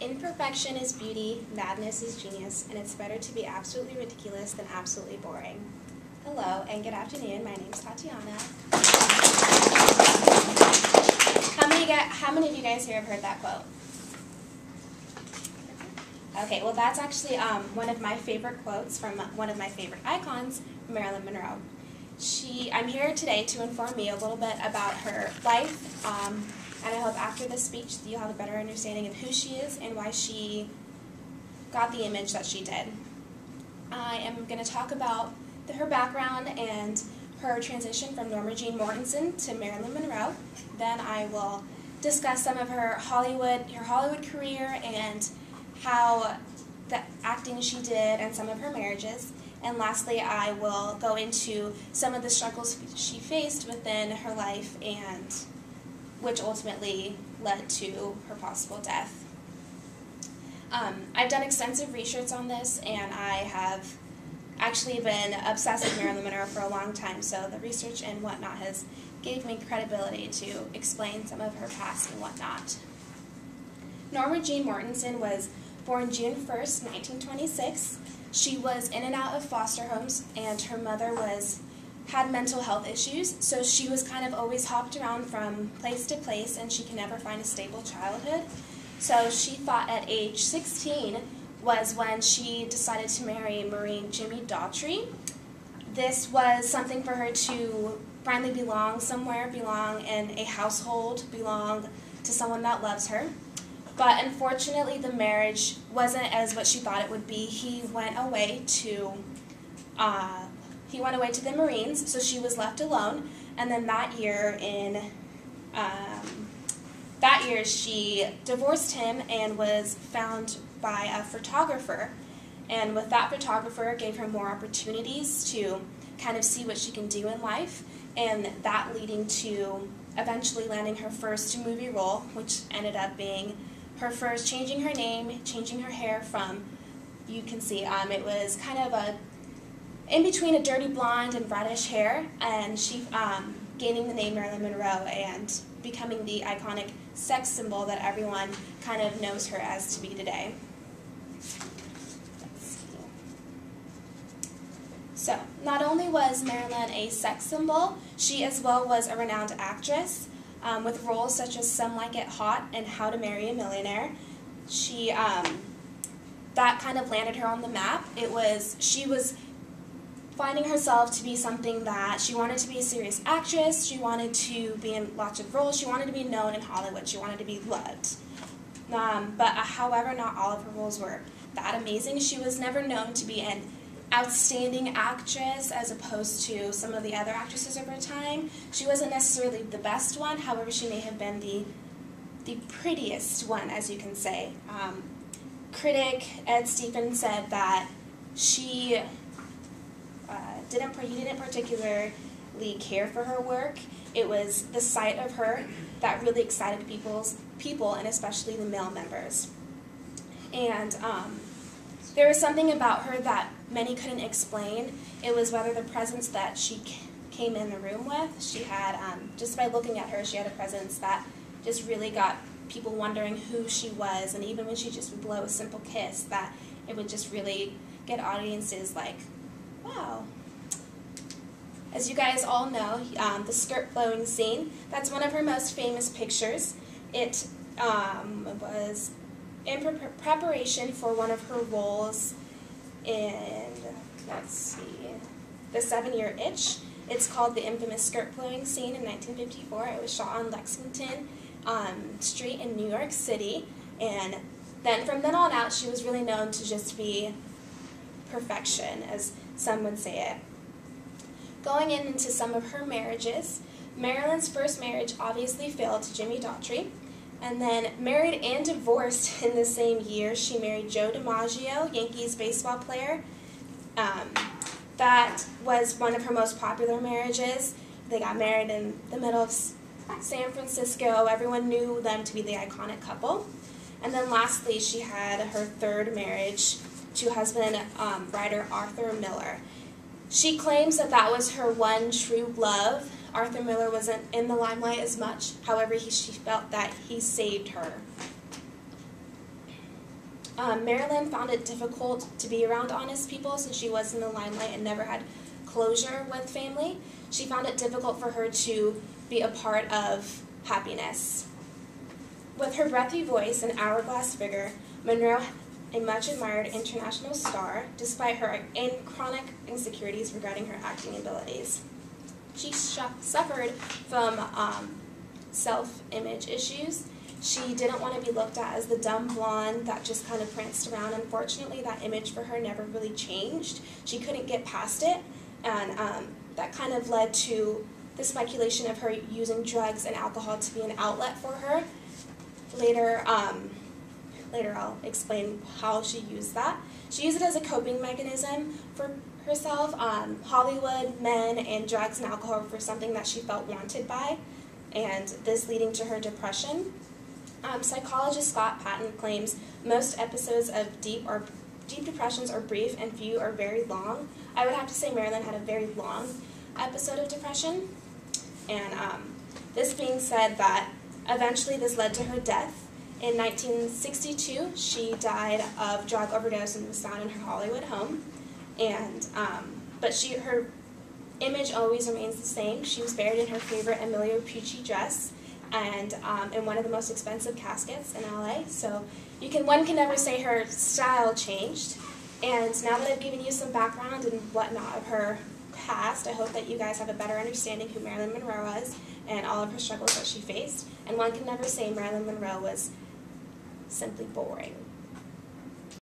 Imperfection is beauty, madness is genius, and it's better to be absolutely ridiculous than absolutely boring. Hello, and good afternoon. My name's Tatiana. How many of you guys here have heard that quote? Okay, well that's actually one of my favorite quotes from one of my favorite icons, Marilyn Monroe. I'm here today to inform you a little bit about her life, and I hope after this speech you'll have a better understanding of who she is and why she got the image that she did. I am going to talk about her background and her transition from Norma Jean Mortensen to Marilyn Monroe. Then I will discuss some of her Hollywood career and how the acting she did and some of her marriages. And lastly, I will go into some of the struggles she faced within her life and which ultimately led to her possible death. I've done extensive research on this, and I have actually been obsessed with Marilyn Monroe for a long time, so the research and whatnot has gave me credibility to explain some of her past and whatnot. Norma Jean Mortensen was born June 1st, 1926. She was in and out of foster homes, and her mother had mental health issues, so she was kind of always hopped around from place to place, and she could never find a stable childhood. So she thought at age 16 was when she decided to marry Marine Jimmy Daughtry. This was something for her to finally belong somewhere, belong in a household, belong to someone that loves her. But unfortunately, the marriage wasn't as what she thought it would be. He went away to the Marines, so she was left alone. And then that year, she divorced him and was found by a photographer. And with that photographer, gave her more opportunities to kind of see what she can do in life, and that leading to eventually landing her first movie role, which ended up being her first, changing her name, changing her hair from, you can see, it was kind of in between a dirty blonde and reddish hair, and she gaining the name Marilyn Monroe and becoming the iconic sex symbol that everyone kind of knows her as to be today. Let's see. So, not only was Marilyn a sex symbol, she as well was a renowned actress. With roles such as Some Like It Hot and How to Marry a Millionaire. That kind of landed her on the map. She was finding herself to be something that she wanted to be a serious actress, she wanted to be in lots of roles, she wanted to be known in Hollywood, she wanted to be loved. However, not all of her roles were that amazing. She was never known to be an outstanding actress as opposed to some of the other actresses of her time. She wasn't necessarily the best one, however she may have been the prettiest one, as you can say. Critic Ed Stephen said that he didn't particularly care for her work. It was the sight of her that really excited people, and especially the male members. And there was something about her that many couldn't explain. It was whether the presence that she came in the room with. She had, just by looking at her, she had a presence that just really got people wondering who she was, and even when she just would blow a simple kiss, that it would just really get audiences like, wow. As you guys all know, the skirt blowing scene, that's one of her most famous pictures. It was in preparation for one of her roles in, let's see, The 7-Year Itch. It's called the infamous skirt blowing scene in 1954. It was shot on Lexington Street in New York City, and then from then on out, she was really known to just be perfection, as some would say it. Going into some of her marriages, Marilyn's first marriage obviously failed to Jimmy Daughtry, and then married and divorced in the same year. She married Joe DiMaggio, Yankees baseball player. That was one of her most popular marriages. They got married in the middle of San Francisco. Everyone knew them to be the iconic couple. And then lastly, she had her third marriage to husband, writer Arthur Miller. She claims that that was her one true love. Arthur Miller wasn't in the limelight as much. However, she felt that he saved her. Marilyn found it difficult to be around honest people since she was in the limelight and never had closure with family. She found it difficult for her to be a part of happiness. With her breathy voice and hourglass figure, Monroe, a much admired international star, despite her chronic insecurities regarding her acting abilities. She suffered from self-image issues. She didn't want to be looked at as the dumb blonde that just kind of pranced around. Unfortunately, that image for her never really changed. She couldn't get past it, and that kind of led to the speculation of her using drugs and alcohol to be an outlet for her. Later I'll explain how she used that. She used it as a coping mechanism for herself. Hollywood, men, and drugs and alcohol were something that she felt wanted by, and this leading to her depression. Psychologist Scott Patton claims most episodes of deep depressions are brief and few are very long. I would have to say Marilyn had a very long episode of depression, and this being said, that eventually this led to her death. In 1962, she died of drug overdose and was found in her Hollywood home. And but her image always remains the same. She was buried in her favorite Emilio Pucci dress, and in one of the most expensive caskets in LA. So one can never say her style changed. And now that I've given you some background and whatnot of her past, I hope that you guys have a better understanding who Marilyn Monroe was and all of her struggles that she faced. And one can never say Marilyn Monroe was simply boring.